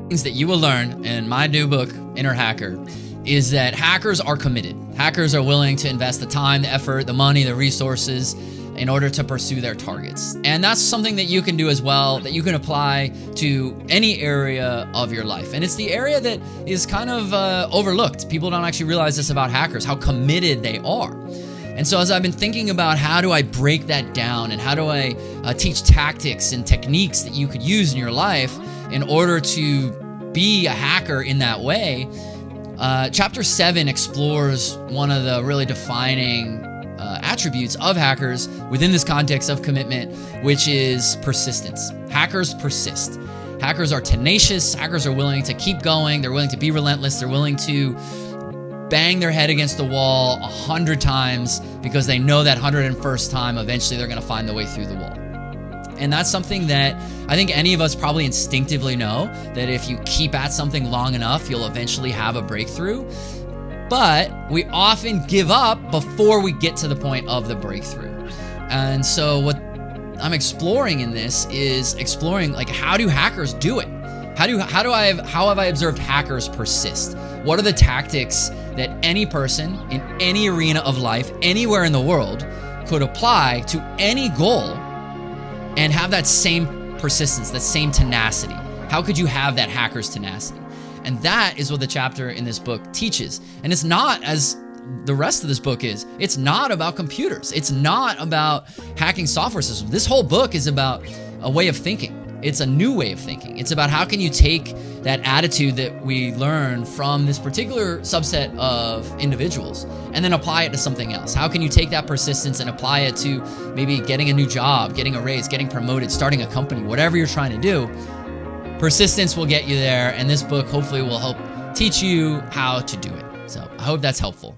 things that you will learn in my new book, Inner Hacker, is that hackers are committed. Hackers are willing to invest the time, the effort, the money, the resources in order to pursue their targets. And that's something that you can do as well, that you can apply to any area of your life. And it's the area that is kind of overlooked. People don't actually realize this about hackers, how committed they are. And so as I've been thinking about how do I break that down and how do I teach tactics and techniques that you could use in your life in order to be a hacker in that way, Chapter 7 explores one of the really defining attributes of hackers within this context of commitment, which is persistence. Hackers persist. Hackers are tenacious. Hackers are willing to keep going. They're willing to be relentless. They're willing to bang their head against the wall 100 times because they know that 101st time, eventually they're going to find the way through the wall. And that's something that I think any of us probably instinctively know, that if you keep at something long enough, you'll eventually have a breakthrough. But we often give up before we get to the point of the breakthrough. And so what I'm exploring in this is exploring, like, how do hackers do it? How have I observed hackers persist? What are the tactics that any person in any arena of life, anywhere in the world, could apply to any goal and have that same persistence, that same tenacity? How could you have that hacker's tenacity? And that is what the chapter in this book teaches. And it's not, as the rest of this book is, it's not about computers. It's not about hacking software systems. This whole book is about a way of thinking. It's a new way of thinking. It's about how can you take that attitude that we learn from this particular subset of individuals and then apply it to something else. How can you take that persistence and apply it to maybe getting a new job, getting a raise, getting promoted, starting a company, whatever you're trying to do. Persistence will get you there, and this book hopefully will help teach you how to do it. So I hope that's helpful.